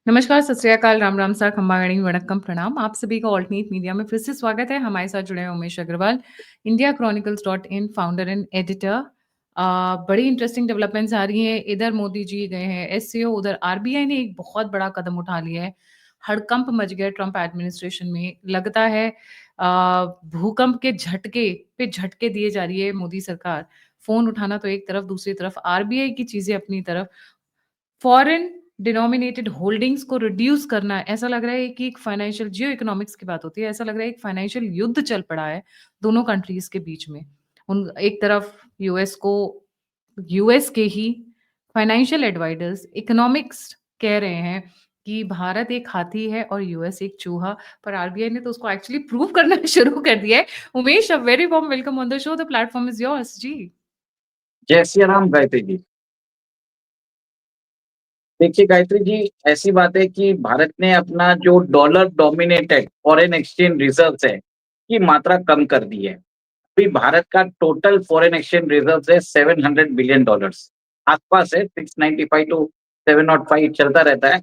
नमस्कार, सत श्री अकाल, राम राम सा, खम्बा गणी, वणक्कम, प्रणाम। आप सभी का ऑल्टरनेट मीडिया में फिर से स्वागत है। हमारे साथ जुड़े हैं Umesh Agrawal, India Chronicles dot in founder and editor. बड़ी इंटरेस्टिंग डेवलपमेंट्स आ रही हैं। इधर मोदी जी गए हैं एससीओ, उधर आरबीआई ने एक बहुत बड़ा कदम उठा लिया है। हड़कंप मच गया ट्रंप एडमिनिस्ट्रेशन में। लगता है भूकंप के झटके पे झटके दिए जा रही है मोदी सरकार। फ़ोन उठाना तो एक तरफ, दूसरी तरफ आरबीआई की चीज़ें अपनी तरफ। फॉरेन डिनोमिनेटेड होल्डिंग्स को रिड्यूस करना है। ऐसा लग रहा है कि एक फाइनेंशियल जियो इकोनॉमिक्स की बात होती है। ऐसा लग रहा है एक फाइनेंशियल युद्ध चल पड़ा है दोनों कंट्रीज़ के बीच में। उन एक तरफ यूएस को यूएस के ही फाइनेंशियल एडवाइजर्स इकोनॉमिक्स कह रहे हैं कि भारत एक हाथी है और यूएस एक चूहा, पर आरबीआई ने तो उसको एक्चुअली प्रूव करना शुरू कर दिया है। Umesh, a very warm welcome on the show. The platform is yours. जी। जय श्री राम गायत्री जी। देखिए गायत्री जी, ऐसी बात है कि भारत ने अपना जो dollar dominated foreign exchange reserves है की मात्रा कम कर दी है। अभी भारत का टोटल फॉरेन एक्सचेंज रिजर्व्स है $700 बिलियन। आसपास है 695 टू 705 चलता रहता है।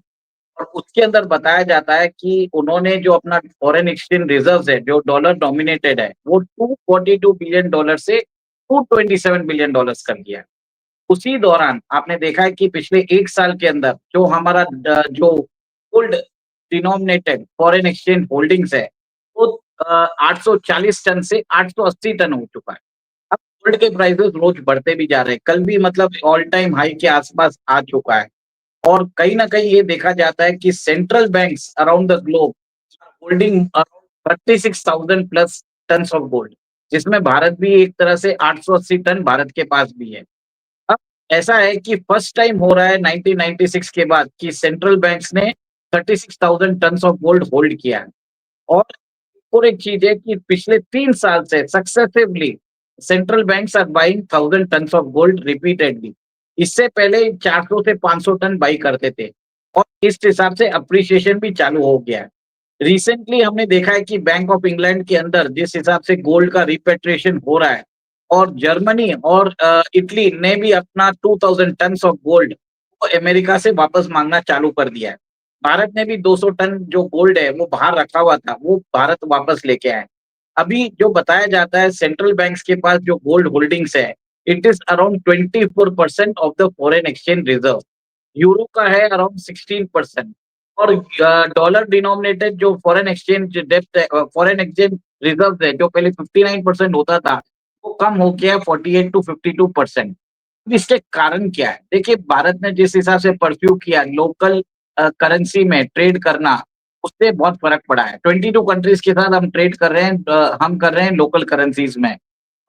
और उसके अंदर बताया जाता है कि उन्होंने जो अपना फॉरेन एक्सचेंज रिजर्व्स है जो डॉलर डोमिनेटेड है वो $242 बिलियन से $227 बिलियन कर दिया है। उसी दौरान आपने देखा है कि पिछले 1 साल के अंदर जो हमारा जो gold denominated foreign exchange holdings है, वो 840 टन से 880 टन हो चुका है। अब गोल्ड के प्राइसेस रोज बढ़ते भी जा रहे हैं। कल भी मतलब ऑल टाइम हाई के आसपास आ चुका है। और कहीं न कहीं ये देखा जाता है कि central banks around the globe holding around 36,000 plus turns of gold, जिसमें भारत भी एक तरह से 880 टन भारत के पास भी है। अब ऐसा है कि फर्स्ट टाइम हो रहा है 1996 के बाद कि सेंट्रल बैंक्स ने 36,000 टन्स ऑफ गोल्ड होल्ड किया है। और एक चीज है कि पिछले 3 साल से successively central banks are buying 1,000 tons of gold repeatedly. इससे पहले 400 से 500 टन बाई करते थे। और इस हिसाब से अप्रिसिएशन भी चालू हो गया है। रिसेंटली हमने देखा है कि बैंक ऑफ इंग्लैंड के अंदर जिस हिसाब से गोल्ड का रिपेट्रिएशन हो रहा है, और जर्मनी और इटली ने भी अपना 2,000 टन्स ऑफ गोल्ड अमेरिका से वापस मांगना चालू कर दिया है। भारत ने भी 200 टन जो गोल्ड है वो बाहर रखा हुआ था, वो भारत वापस लेके आए। अभी जो बताया जाता है सेंट्रल बैंक्स के पास जो गोल्ड होल्डिंग्स है, it is around 24% of the foreign exchange reserve. Euro का है अराउंड 16%। और डॉलर डिनोमिनेटेड जो फॉरेन एक्सचेंज डेप्थ है, फॉरेन एक्सचेंज रिजर्व है, जो पहले 59% होता था, वो कम हो गया 48 टू 52%। इसके कारण क्या है? देखिए, भारत ने जिस हिसाब से परस्यू किया लोकल करेंसी में ट्रेड करना, उससे बहुत फर्क पड़ा है। 22 कंट्रीज के साथ हम ट्रेड कर रहे हैं, हम कर रहे हैं लोकल करेंसीज में।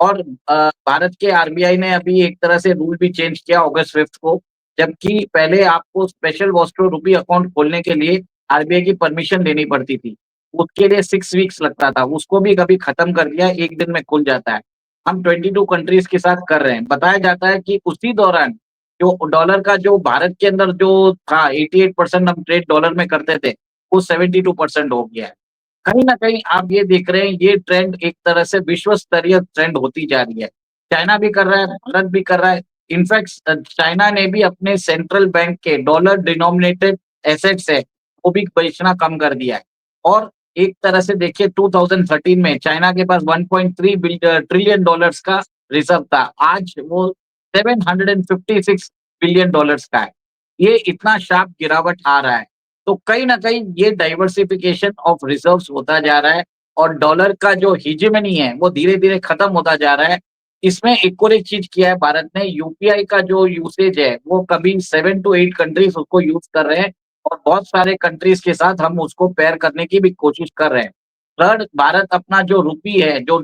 और भारत के आरबीआई ने अभी एक तरह से रूल भी चेंज किया अगस्त 5 को, जबकि पहले आपको स्पेशल वॉस्ट्रो रूपी अकाउंट खोलने के लिए आरबीआई की परमिशन लेनी पड़ती थी। उसके लिए 6 वीक्स लगता था, उसको भी कभी खत्म कर दिया, 1 दिन में खुल जाता है। हम 22 कंट्रीज के साथ कर रहे हैं। बताया जाता है कि उसी दौरान जो डॉलर का जो भारत के अंदर जो था 88% हम ट्रेड डॉलर में करते थे, वो 72% हो गया है। कहीं न कहीं आप ये देख रहे हैं, ये ट्रेंड एक तरह से विश्व स्तरीय ट्रेंड होती जा रही है। चाइना भी कर रहा है, भारत भी कर रहा है। इनफैक्ट चाइना ने भी अपने सेंट्रल बैंक के डॉलर डिनोमिनेटेड एसेट्स है, वो भी बेचना कम कर दिया है। और एक तरह से देखिए 2013 में चाइना के पास 1.3 ट्रिलियन डॉलर्स का रिजर्व था। आज वो 756 बिलियन डॉलर्स का है। ये इतना शार्प गिरावट आ रहा है। तो कहीं न कहीं ये डाइवर्सिफिकेशन ऑफ रिजर्व्स होता जा रहा है। और डॉलर का जो हेजेमनी है, वो धीरे-धीरे खत्म होता जा रहा है। इसमें एक और एक चीज़ किया है भारत ने, यूपीआई का जो यूसेज है, वो कभी 7 टू 8 कंट्रीज़ उसको यूज़ कर रहे हैं। और बहुत सारे कंट्रीज़ के साथ हम उसको पेयर करने की भी कोशिश कर रहे हैं। थर्ड, भारत अपना जो रुपी है, जो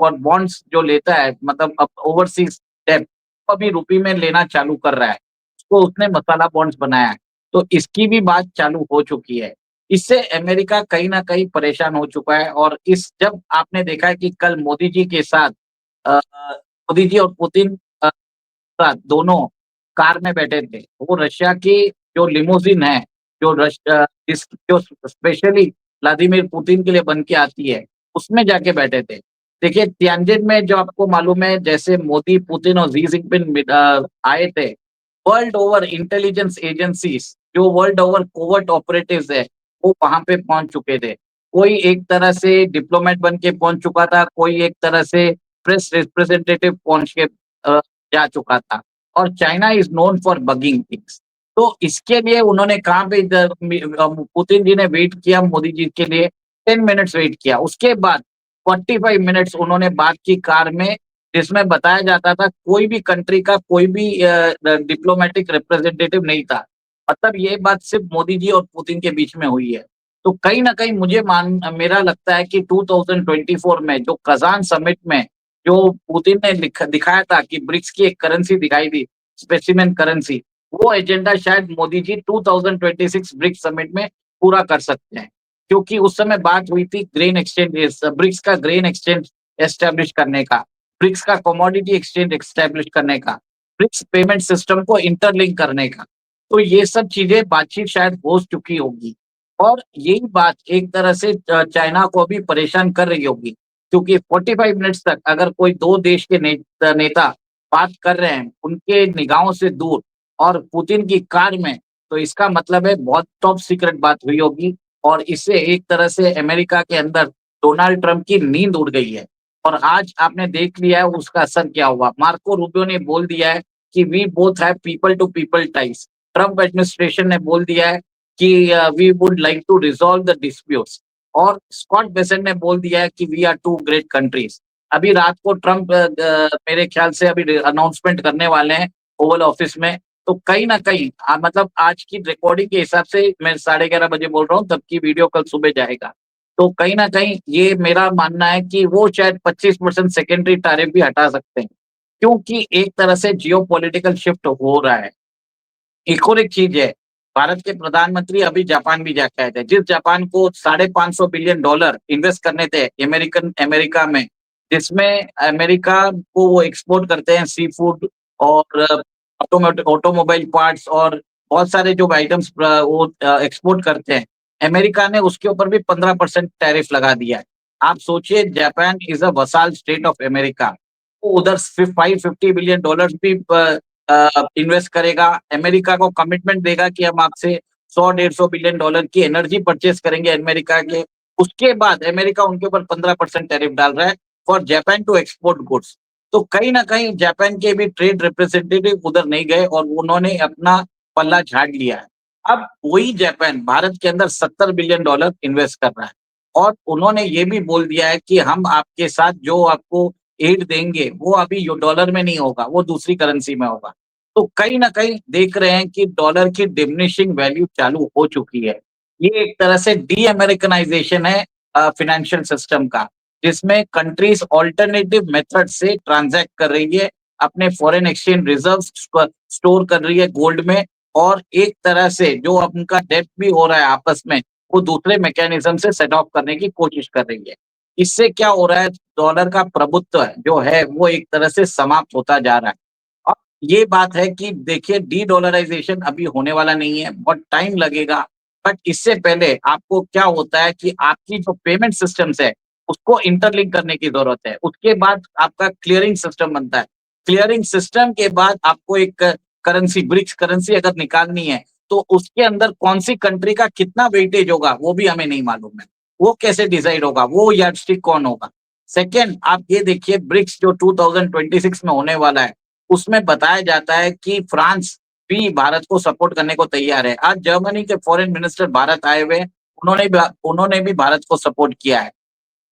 बॉन्ड्स जो लेता है, मतलब अब ओवरसीज़ डेब्ट, वो अभी रुपी में लेना चालू कर रहा है। उसको उसने मसाला बॉन्ड्स बनाया है। तो इसकी भी बात चालू हो चुकी है। इससे अमेरिका कहीं न कहीं परेशान हो चुका है। और इस जब आपने देखा है कि कल मोदी जी के साथ मोदी जी और पुतिन साथ दोनों कार में बैठे थे। वो रशिया की जो लिमोजिन है, जो स्पेशली व्लादिमीर पुतिन के लिए बन के आती है, उसमें जाके बैठे थे। देखिए, तियानजिन में जो आपको मालूम है, जैसे मोदी, पुतिन और शी जिनपिंग आए थे, वर्ल्ड ओवर इंटेलिजेंस एजेंसीज़ जो वर्ल्ड ओवर कोवर्ट ऑपरेटिव्स है, वो वहाँ पे पहुँच चुके थे। कोई एक तरह से डिप्लोमेट बन के पहुँच चुका था, कोई एक तरह से प्रेस रिप्रेजेंटेटिव पहुँच के जा चुका था। और China is known for bugging things. तो इसके लिए उन्होंने कहाँ पे पुतिन जी ने वेट किया मोदी जी के लिए, 10 मिनट्स वेट किया। उसके बाद 45 मिनट्स उन्होंने बात की कार में, जिसमें बताया जाता था कोई भी कंट्री का कोई भी डिप्लोमैटिक रिप्रेजेंटेटिव नहीं था। मतलब ये बात सिर्फ मोदी जी और पुतिन के बीच में हुई है। तो कहीं न कहीं मेरा लगता है कि 2024 में जो कज़ान समिट में जो पुतिन ने दिखाया था कि ब्रिक्स की एक करेंसी दिखाई दी, स्पेसिमेन करेंसी, वो एजेंडा शायद मोदी जी 2026 ब्रिक्स समिट में पूरा कर सकते हैं। क्योंकि उस समय बात हुई थी ब्रिक्स का ग्रेन एक्सचेंज एस्टेब्लिश करने का, ब्रिक्स का कमोडिटी एक्सचेंज एस्टेब्लिश करने का, ब्रिक्स पेमेंट सिस्टम को इंटरलिंक करने का। तो ये सब चीज़ें बातचीत शायद हो चुकी होगी और यही बात एक तरह से चाइना को भी परेशान कर रही होगी, क्योंकि 45 मिनट्स तक अगर कोई 2 देश के नेता बात कर रहे हैं, उनके निगाहों से दूर और पुतिन की कार में, तो इसका मतलब है बहुत टॉप सीक्रेट बात हुई होगी और इससे एक तरह से अमेरिका के अंदर डोनाल्ड ट्रम्प की नींद उड़ गई है। और आज आपने देख लिया है उसका असर क्या हुआ। मार्को रूबियो ने बोल दिया है कि we both have people to people ties. Trump administration ने बोल दिया है कि we would like to resolve the disputes और स्कॉट बेसेंट ने बोल दिया है कि we are two great countries. अभी रात को ट्रम्प मेरे ख्याल से अभी अनाउंसमेंट करने वाले हैं ओवल ऑफिस में। तो कहीं न कहीं मतलब आज की रिकॉर्डिंग के हिसाब से मैं 11:30 बजे बोल रहा हूँ, तब की वीडियो कल सुबह जाएगा। तो कहीं न कहीं ये मेरा मानना है कि वो शायद 25% सेकेंडरी टैरिफ भी हटा सकते हैं, क्योंकि एक तरह से जियोपॉलिटिकल शिफ्ट हो रहा है। एक और एक चीज़ है, भारत के प्रधानमंत्री अभी जापान भी जाके आए थे। जिस जापान को $550 बिलियन इन्वेस्ट करने थे अमेरिका में, जिसमें अमेरिका को वो एक्सपोर्ट करते हैं सी-फूड और ऑटोमोबाइल पार्ट्स और बहुत सारे जो आइटम्स वो एक्सपोर्ट करते हैं। अमेरिका ने उसके ऊपर भी 15% टैरिफ लगा दिया है। आप सोचिए Japan is a vassal state of America. वो उधर $550 बिलियन भी इन्वेस्ट करेगा, अमेरिका को कमिटमेंट देगा कि हम आपसे 100-150 बिलियन डॉलर की एनर्जी परचेज़ करेंगे अमेरिका के। उसके बाद अमेरिका उनके ऊपर 15% टैरिफ डाल रहा है for Japan to export goods. तो कहीं न कहीं जापान के भी ट्रेड रिप्रेजेंटेटिव उधर नहीं गए और उन्होंने अपना पल्ला झाड़ लिया है। अब वही जापान भारत के अंदर $70 बिलियन इन्वेस्ट कर रहा है और उन्होंने ये भी बोल दिया है कि हम आपके साथ जो आपको एड देंगे, वो अभी यो डॉलर में नहीं होगा, वो दूसरी करेंसी में होगा। तो कहीं न कहीं देख रहे हैं कि डॉलर की डिमिनिशिंग वैल्यू चालू हो चुकी है। ये एक तरह से डी-अमेरिकनाइज़ेशन है फाइनेंशियल सिस्टम का, जिसमें कंट्रीज़ अल्टरनेटिव मेथड से ट्रांज़ैक्ट कर रही है, अपने फॉरेन एक्सचेंज रिज़र्व्स स्टोर कर रही है गोल्ड में और एक तरह से जो अब उनका डेब्ट भी हो रहा है आपस में, वो दूसरे मैकेनिज़्म से सेट ऑफ करने की कोशिश कर रही है। इससे क्या हो रहा है, डॉलर का प्रभुत्व जो है वो एक तरह से समाप्त होता जा रहा है। अब ये बात है कि देखिए डी-डॉलराइज़ेशन अभी होने वाला नहीं है, बहुत टाइम लगेगा। बट इससे पहले आपको क्या होता है कि आपकी जो पेमेंट सिस्टम्स है, उसको इंटरलिंक करने की ज़रूरत है। उसके बाद आपका क्लीयरिंग सिस्टम बनता है। क्लीयरिंग सिस्टम के बाद आपको एक करेंसी ब्रिक्स करेंसी अगर निकालनी है, तो उसके अंदर कौन-सी कंट्री का कितना वेटेज होगा, वो भी हमें नहीं मालूम है। वो कैसे डिसाइड होगा, वो यार्डस्टिक कौन होगा? सेकंड आप ये देखिए ब्रिक्स जो 2026 में होने वाला है, उसमें बताया जाता है कि फ्रांस भी भारत को सपोर्ट करने को तैयार है। आज जर्मनी के फॉरेन मिनिस्टर भारत आए हुए हैं, उन्होंने भी भारत को सपोर्ट किया है।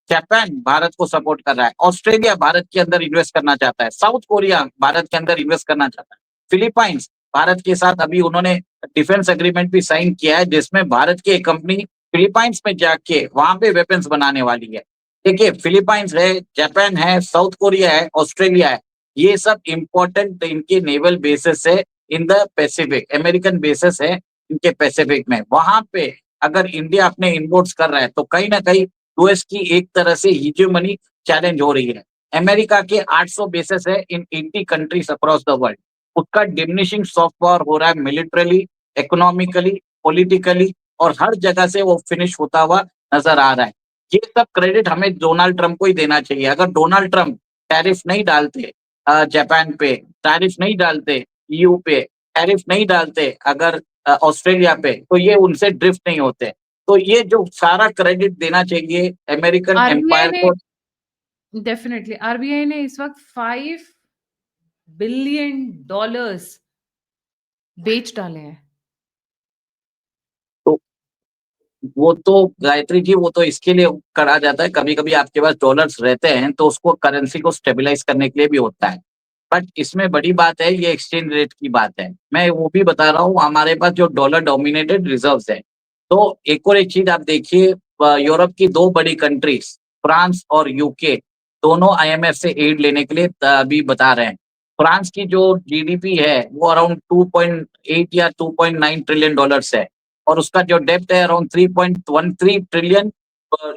जापान भारत को सपोर्ट कर रहा है, ऑस्ट्रेलिया भारत के अंदर इन्वेस्ट करना चाहता है, साउथ कोरिया भारत के अंदर इन्वेस्ट करना चाहता है, फिलीपाइंस भारत के साथ अभी उन्होंने डिफेंस एग्रीमेंट भी साइन किया है, जिसमें भारत की एक कंपनी फिलीपाइंस में जाके वहाँ पे वेपन्स बनाने वाली है। देखिए फिलीपाइंस है, जापान है, साउथ कोरिया है, ऑस्ट्रेलिया है, ये सब इम्पोर्टेंट इनके नेवल बेसेस है in the Pacific, American bases है इनके पैसिफिक में। वहाँ पे अगर इंडिया अपने इनपुट्स कर रहा है, तो कहीं न कहीं यूएस की एक तरह से हीजेमनी चैलेंज हो रही है। अमेरिका के 800 बेसेस है इन 80 कंट्रीज अक्रॉस द वर्ल्ड। उसका डिमिनिशिंग सॉफ्ट पावर हो रहा है मिलिटरीली, इकोनॉमिकली, पॉलिटिकली और हर जगह से वो फिनिश होता हुआ नज़र आ रहा है। ये सब क्रेडिट हमें डोनाल्ड ट्रम्प को ही देना चाहिए। अगर डोनाल्ड ट्रम्प टैरिफ नहीं डालते जापान पे, टैरिफ नहीं डालते ईयू पे, टैरिफ नहीं डालते अगर ऑस्ट्रेलिया पे, तो ये उनसे ड्रिफ्ट नहीं होते। तो ये जो सारा क्रेडिट देना चाहिए अमेरिकन आरबीआई एम्पायर ने को। डेफिनिटली आरबीआई ने इस वक़्त $5 बिलियन बेच डाले हैं। तो वो तो गायत्री जी, वो तो इसके लिए करा जाता है, कभी-कभी आपके पास डॉलर्स रहते हैं तो उसको करेंसी को स्टेबलाइज़ करने के लिए भी होता है। बट इसमें बड़ी बात है, ये एक्सचेंज रेट की बात है। मैं वो भी बता रहा हूँ, हमारे पास जो डॉलर डोमिनेटेड रिज़र्व्स हैं। तो एक चीज़ आप देखिए, यूरोप की 2 बड़ी कंट्रीज़ फ्रांस और यूके, दोनों आईएमएफ से एड लेने के लिए अभी बता रहे हैं। फ्रांस की जो जीडीपी है वो अराउंड 2.8 या 2.9 ट्रिलियन डॉलर्स है। और उसका जो डेब्ट है अराउंड 3.13 ट्रिलियन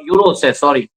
यूरोस है, सॉरी,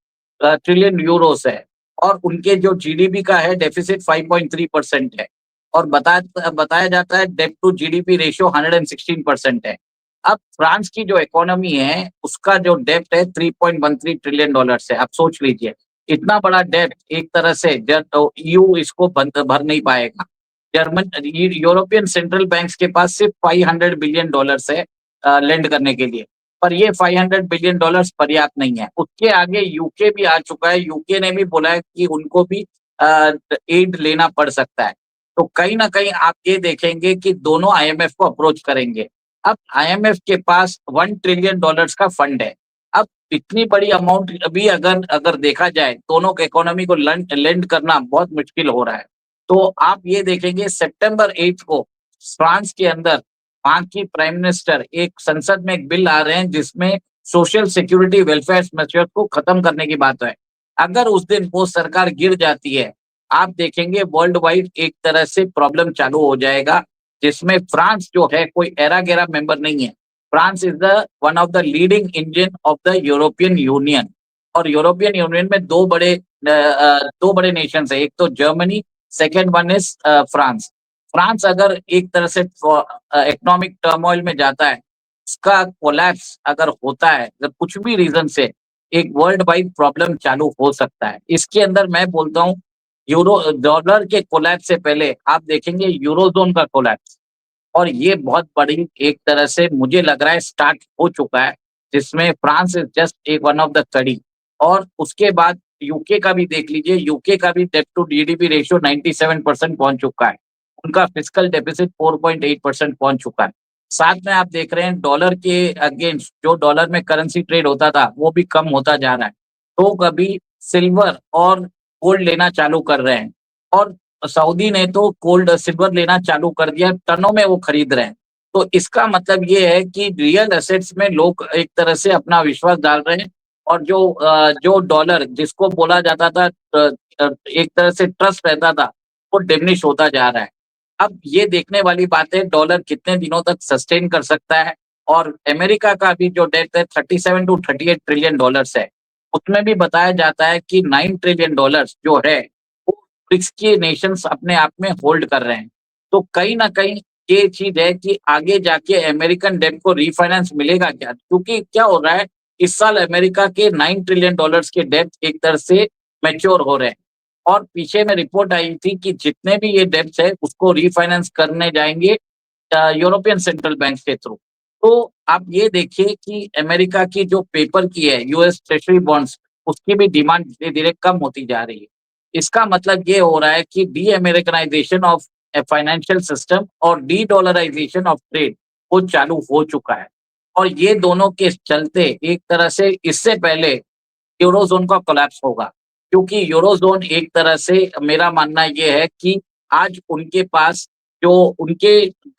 ट्रिलियन यूरोस है। और उनके जो जीडीपी का है डेफिसिट 5.3% है। और बताया बताया जाता है डेब्ट टू जीडीपी रेशियो 116% है। अब फ्रांस की जो इकोनॉमी है उसका जो डेब्ट है 3.13 ट्रिलियन डॉलर्स है। आप सोच लीजिए, इतना बड़ा डेब्ट एक तरह से ईयू इसको भर नहीं पाएगा। जर्मन यूरोपियन सेंट्रल बैंक्स के पास सिर्फ 500 बिलियन डॉलर्स है लेंड करने के लिए। पर ये 500 बिलियन डॉलर्स पर्याप्त नहीं है। उसके आगे यूके भी आ चुका है। यूके ने भी बोला है कि उनको भी एड लेना पड़ सकता है। तो कहीं न कहीं आप ये देखेंगे कि दोनों आईएमएफ को अप्रोच करेंगे। अब आईएमएफ के पास 1 ट्रिलियन डॉलर्स का फंड है। अब इतनी बड़ी अमाउंट अभी अगर अगर देखा जाए, दोनों के इकोनॉमी को लेंड करना बहुत मुश्किल हो रहा है। तो आप ये देखेंगे सितंबर 8 को फ्रांस के अंदर वहाँ की प्राइम मिनिस्टर एक संसद में एक बिल ला रहे हैं जिसमें सोशल सिक्योरिटी वेलफेयर मेजर्स को खत्म करने की बात है। अगर उस दिन वो सरकार गिर जाती है, आप देखेंगे वर्ल्ड वाइड एक तरह से प्रॉब्लम चालू हो जाएगा, जिसमें फ्रांस जो है कोई एरा-गैरा मेंबर नहीं है। France is the one of the leading engine of the European union. और यूरोपियन यूनियन में 2 बड़े नेशंस हैं, एक तो Germany, second one is France. France अगर एक तरह से इकोनॉमिक टर्मोइल में जाता है, उसका कोलैप्स अगर होता है, अगर कुछ भी रीज़न से, एक वर्ल्ड वाइड प्रॉब्लम चालू हो सकता है। इसके अंदर मैं बोलता हूँ, यूरो डॉलर के कोलैप्स से पहले आप देखेंगे यूरोज़ोन का कोलैप्स। और ये बहुत बड़ी एक तरह से मुझे लग रहा है स्टार्ट हो चुका है, जिसमें फ्रांस इज़ जस्ट एक वन ऑफ द कड़ी। और उसके बाद यूके का भी देख लीजिए, यूके का भी डेब्ट टू जीडीपी रेशियो 97% पहुँच चुका है। उनका फिस्कल डेफिसिट 4.8% पहुँच चुका है। साथ में आप देख रहे हैं डॉलर के अगेंस्ट जो डॉलर में करेंसी ट्रेड होता था, वो भी कम होता जा रहा है। तो कभी सिल्वर और गोल्ड लेना चालू कर रहे हैं। और सऊदी ने तो गोल्ड सिल्वर लेना चालू कर दिया, टनों में वो खरीद रहे हैं। तो इसका मतलब ये है कि रियल एसेट्स में लोग एक तरह से अपना विश्वास डाल रहे हैं। और जो डॉलर जिसको बोला जाता था, एक तरह से ट्रस्ट रहता था, वो डिमिनिश होता जा रहा है। अब ये देखने वाली बात है डॉलर कितने दिनों तक सस्टेन कर सकता है। और अमेरिका का भी जो डेट है 37 टू 38 ट्रिलियन डॉलर्स है। उसमें भी बताया जाता है कि 9 ट्रिलियन डॉलर्स जो है वो ब्रिक्स के नेशंस अपने आप में होल्ड कर रहे हैं। तो कहीं न कहीं ये चीज़ है कि आगे जाके अमेरिकन डेब्ट को रिफाइनेंस मिलेगा क्या? क्योंकि क्या हो रहा है, इस साल अमेरिका के 9 ट्रिलियन डॉलर्स के डेब्ट एक तरह से मैच्योर हो रहे हैं। और पीछे में रिपोर्ट आई थी कि जितने भी ये डेब्ट्स है उसको रिफाइनेंस करने जाएँगे यूरोपियन सेंट्रल बैंक के थ्रू। तो आप ये देखिए कि अमेरिका की जो पेपर की है यूएस ट्रेज़री बॉन्ड्स, उसकी भी डिमांड धीरे-धीरे कम होती जा रही है। इसका मतलब ये हो रहा है कि डी-अमेरिकनाइज़ेशन ऑफ ए फाइनेंशियल सिस्टम और डी-डॉलराइज़ेशन ऑफ ट्रेड वो चालू हो चुका है। और ये दोनों के चलते एक तरह से इससे पहले यूरोज़ोन का कोलैप्स होगा। क्योंकि यूरोज़ोन एक तरह से मेरा मानना ये है कि आज उनके पास जो उनके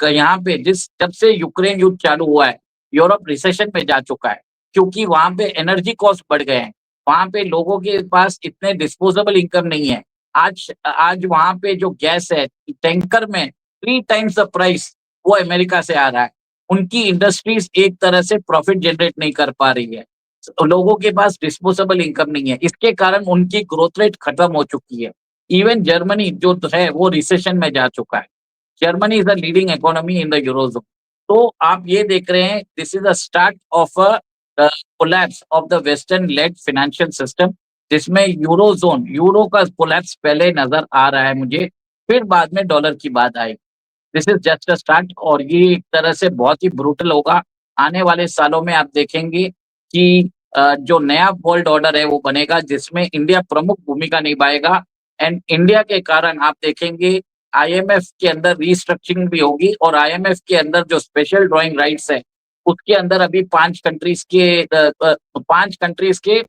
यहाँ पे जिस जब से यूक्रेन युद्ध चालू हुआ है, यूरोप रिसेशन में जा चुका है। क्योंकि वहाँ पे एनर्जी कॉस्ट बढ़ गए हैं। वहाँ पे लोगों के पास इतने डिस्पोजेबल इनकम नहीं है। आज आज वहाँ पे जो गैस है, टैंकर में 3 टाइम्स द प्राइस वो अमेरिका से आ रहा है। उनकी इंडस्ट्रीज़ एक तरह से प्रॉफिट जनरेट नहीं कर पा रही है। लोगों के पास डिस्पोजेबल इनकम नहीं है। इसके कारण उनकी ग्रोथ रेट खत्म हो चुकी है। इवन जर्मनी जो है वो रिसेशन में जा चुका है। Germany is the leading economy in the eurozone. तो आप ये देख रहे हैं this is the start of collapse of the western led financial system, जिसमें यूरो का कोलैप्स पहले नज़र आ रहा है मुझे, फिर बाद में डॉलर की बात आएगी। This is just a start और ये एक तरह से बहुत ही ब्रूटल होगा। आने वाले सालों में आप देखेंगे कि जो नया वर्ल्ड ऑर्डर है वो बनेगा जिसमें इंडिया प्रमुख भूमिका निभाएगा एंड इंडिया के कारण आप देखेंगे आईएमएफ के अंदर रीस्ट्रक्चरिंग भी होगी और आईएमएफ के अंदर जो स्पेशल ड्राइंग राइट्स है उसके अंदर अभी 5 कंट्रीज के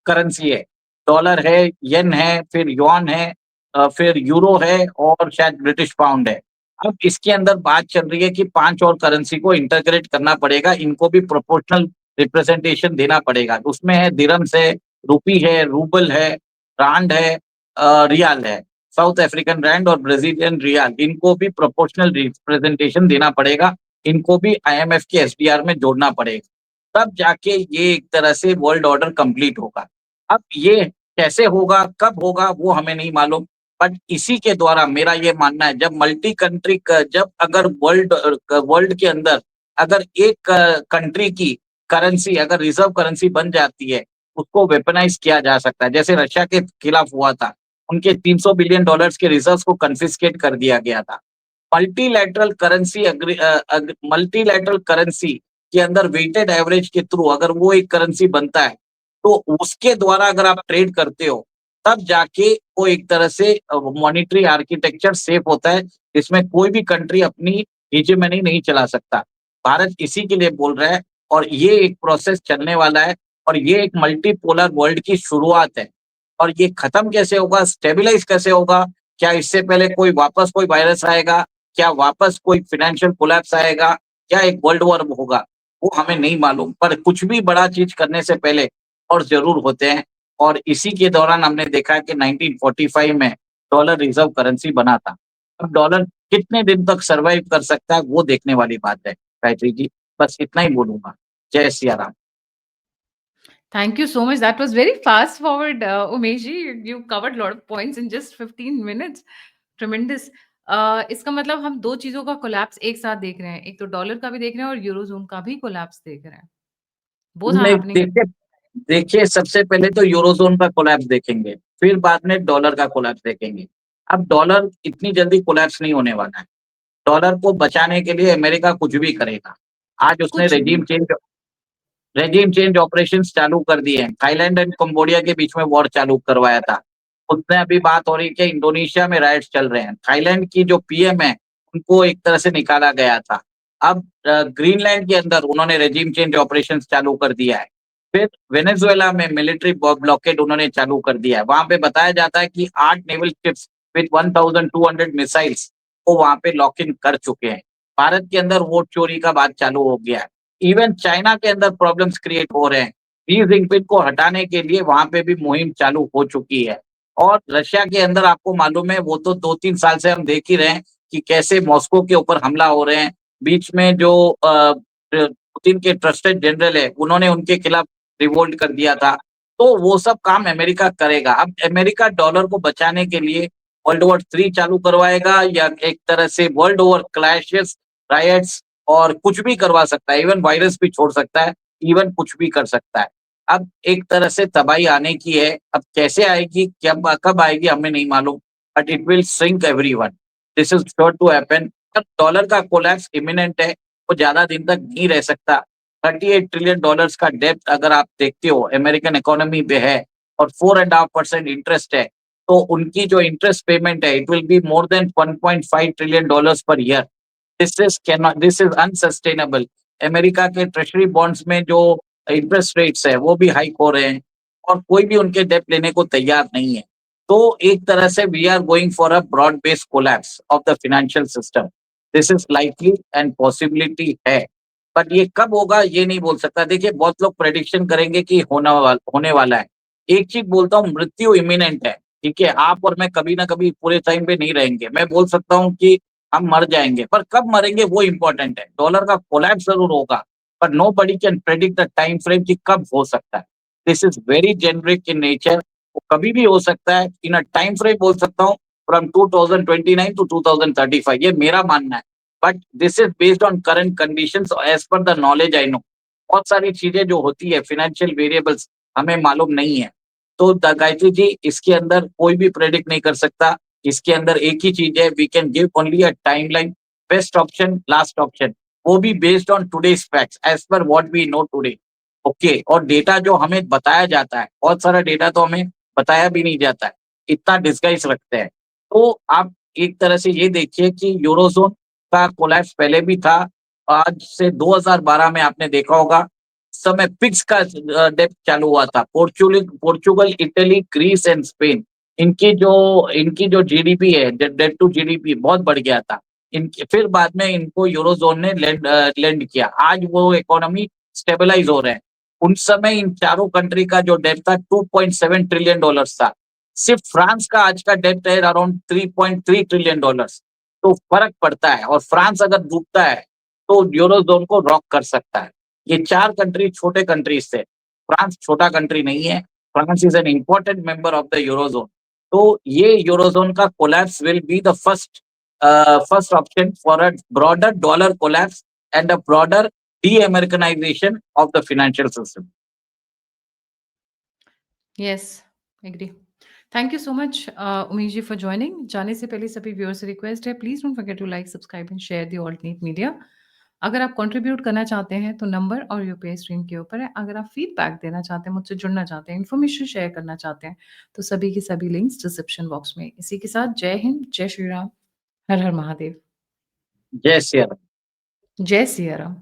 करेंसी है। डॉलर है, येन है, फिर युआन है, फिर यूरो है और शायद ब्रिटिश पाउंड है। अब इसके अंदर बात चल रही है कि 5 और करेंसी को इंटीग्रेट करना पड़ेगा, इनको भी प्रोपोर्शनल रिप्रेजेंटेशन देना पड़ेगा। उसमें है दिरहम्स है, रूपी है, रूबल है, रांड है, रियाल है। साउथ अफ्रीकन रैंड और ब्राज़ीलियन रियाल, इनको भी प्रोपोर्शनल रिप्रेजेंटेशन देना पड़ेगा। इनको भी आईएमएफ के एसडीआर में जोड़ना पड़ेगा। तब जाके ये एक तरह से वर्ल्ड ऑर्डर कंप्लीट होगा। अब ये कैसे होगा, कब होगा वो हमें नहीं मालूम, बट इसी के द्वारा मेरा ये मानना है जब मल्टी कंट्री क जब अगर वर्ल्ड के अंदर अगर एक कंट्री की करेंसी अगर रिज़र्व करेंसी बन जाती है, उसको वेपनाइज़ किया जा सकता है। जैसे रशिया के खिलाफ हुआ था, उनके $300 बिलियन के रिज़र्व्स को कॉन्फिस्केट कर दिया गया था। मल्टीलैटरल करेंसी के अंदर वेटेड एवरेज के थ्रू अगर वो एक करेंसी बनता है, तो उसके द्वारा अगर आप ट्रेड करते हो, तब जाके वो एक तरह से मॉनेटरी आर्किटेक्चर सेफ होता है, जिसमें कोई भी कंट्री अपनी हेजेमनी नहीं चला सकता। भारत इसी के लिए बोल रहा है और ये एक प्रोसेस चलने वाला है और ये एक मल्टीपोलर वर्ल्ड की शुरुआत है। और ये खत्म कैसे होगा, स्टेबलाइज़ कैसे होगा? क्या इससे पहले कोई वायरस आएगा? क्या वापस कोई फाइनेंशियल कोलैप्स आएगा? क्या एक वर्ल्ड वॉर होगा? वो हमें नहीं मालूम, पर कुछ भी बड़ा चीज़ करने से पहले और ज़रूर होते हैं और इसी के दौरान हमने देखा है कि 1945 में डॉलर रिज़र्व करेंसी बना था। अब डॉलर कितने दिन तक सर्वाइव कर सकता है, वो देखने वाली बात है, गायत्री जी। बस इतना ही बोलूँगा। जय Siya Ram. Thank you so much. That was very fast forward, Umesh ji. You covered a lot of points in just 15 minutes. Tremendous. इसका मतलब हम 2 चीज़ों का कोलैप्स एक साथ देख रहे हैं। एक तो डॉलर का भी देख रहे हैं और यूरोज़ोन का भी कोलैप्स देख रहे हैं। बोथ आर नहीं, हैपनिंग एट देखिए सबसे पहले तो यूरोज़ोन का कोलैप्स देखेंगे, फिर बाद में डॉलर का कोलैप्स देखेंगे। अब डॉलर इतनी जल्दी कोलैप्स नहीं होने वाला है। डॉलर को बचाने के लिए अमेरिका कुछ भी करेगा। आज उसने कुछ भी रेजिम चेंज ऑपरेशंस चालू कर दिए हैं। थाईलैंड एंड कंबोडिया के बीच में वॉर चालू करवाया था। उसमें अभी बात हो रही है कि इंडोनेशिया में राइट्स चल रहे हैं। थाईलैंड की जो पीएम है, उनको एक तरह से निकाला गया था। अब ग्रीनलैंड के अंदर उन्होंने रेजिम चेंज ऑपरेशंस चालू कर दिया है। फिर वेनेजुएला में मिलिट्री ब्लॉकेड उन्होंने चालू कर दिया है। वहाँ पे बताया जाता है कि 8 नेवल शिप्स विथ 1200 मिसाइल्स को वहाँ पे लॉक इन कर चुके हैं। भारत के अंदर वोट चोरी का बात चालू हो गया है। इवन चाइना के अंदर प्रॉब्लम्स क्रिएट हो रहे हैं। शी जिनपिंग को हटाने के लिए वहाँ पे भी मुहिम चालू हो चुकी है। और रशिया के अंदर आपको मालूम है वो तो 2-3 साल से हम देख ही रहे हैं कि कैसे मॉस्को के ऊपर हमला हो रहे हैं। बीच में जो पुतिन के ट्रस्टेड जनरल है, उन्होंने उनके खिलाफ रिवोल्ट कर दिया था। तो वो सब काम अमेरिका करेगा। अब अमेरिका डॉलर को बचाने के लिए वर्ल्ड वॉर 3 चालू करवाएगा या एक तरह से वर्ल्ड ओवर क्लैशेस, रायट्स और कुछ भी करवा सकता है, इवन वायरस भी छोड़ सकता है, इवन कुछ भी कर सकता है। अब एक तरह से तबाही आने की है, अब कैसे आएगी, कब आएगी हमें नहीं मालूम, but it will sink everyone. This is sure to happen. अब डॉलर का कोलैप्स इमिनेंट है, वो ज़्यादा दिन तक नहीं रह सकता। 38 ट्रिलियन डॉलर्स का डेब्ट अगर आप देखते हो अमेरिकन इकोनॉमी पे है और 4.5% इंटरेस्ट है, तो उनकी जो इंटरेस्ट पेमेंट है, it will be more than 1.5 trillion dollars per year. This is unsustainable. America के ट्रेजरी बॉन्ड्स में जो इंटरेस्ट रेट्स है वो भी हाइक हो रहे हैं और कोई भी उनके डेट लेने को तैयार नहीं है। तो एक तरह से we are going for a broad based collapse of the financial system. This is likely and possibility है, बट ये कब होगा ये नहीं बोल सकता। देखिए बहुत लोग प्रेडिक्शन करेंगे कि होने वाला है। एक चीज बोलता हूँ, मृत्यु इमिनेंट है। ठीक है, आप और मैं कभी ना कभी पूरे टाइम पे नहीं रहेंगे। मैं बोल सकता हूँ कि हम मर जाएँगे, पर कब मरेंगे वो इम्पोर्टेंट है। डॉलर का कोलैप्स ज़रूर होगा, पर nobody can predict the time frame कि कब हो सकता है। This is very generic in nature, वो कभी भी हो सकता है। इन अ टाइम फ्रेम बोल सकता हूँ फ्रॉम 2029 टू 2035, ये मेरा मानना है। But this is based on current conditions as per the knowledge I know. बहुत सारी चीज़ें जो होती है फाइनेंशियल वेरिएबल्स हमें मालूम नहीं है। तो द गायत्री जी, इसके अंदर कोई भी प्रेडिक्ट नहीं कर सकता। इसके अंदर एक ही चीज़ है, we can give only a timeline best option, last option, वो भी based on today's facts as per what we know today. Okay, और डेटा जो हमें बताया जाता है, बहुत सारा डेटा तो हमें बताया भी नहीं जाता है, इतना डिस्गाइज रखते हैं। तो आप एक तरह से ये देखिए कि यूरोज़ोन का कोलैप्स पहले भी था। आज से 2012 में आपने देखा होगा, उस समय पिग्स का डेब्ट चालू हुआ था। Portugal, Italy, Greece and Spain, इनकी जो जीडीपी है, डेट टू जीडीपी बहुत बढ़ गया था। इनकी फिर बाद में इनको यूरोज़ोन ने लेंड किया। आज वो इकोनॉमी स्टेबलाइज़ हो रहे हैं। उन समय इन चारों कंट्री का जो डेट था $2.7 ट्रिलियन था। सिर्फ फ्रांस का आज का डेट है अराउंड $3.3 ट्रिलियन। तो फर्क पड़ता है, और फ्रांस अगर डूबता है तो यूरोज़ोन को रॉक कर सकता है। ये 4 कंट्री छोटे कंट्रीज़ थे। फ्रांस छोटा कंट्री नहीं है। France is an important member of the eurozone. तो ये यूरोज़ोन का collapse will be the first option for a broader dollar collapse and a broader de-Americanization of the financial system. Yes, agree. Thank you so much Umesh ji for joining. जाने से पहले सभी viewers से request है, please don't forget to like, subscribe and share the alternate media. अगर आप contribute करना चाहते हैं तो नंबर और यूपीआई स्क्रीन के ऊपर है। अगर आप फीडबैक देना चाहते हैं, मुझसे जुड़ना चाहते हैं, इन्फॉर्मेशन शेयर करना चाहते हैं, तो सभी के सभी लिंक्स डिस्क्रिप्शन बॉक्स में। इसी के साथ जय हिंद, जय श्री राम, हर हर महादेव, जय श्री राम। जय सिया राम।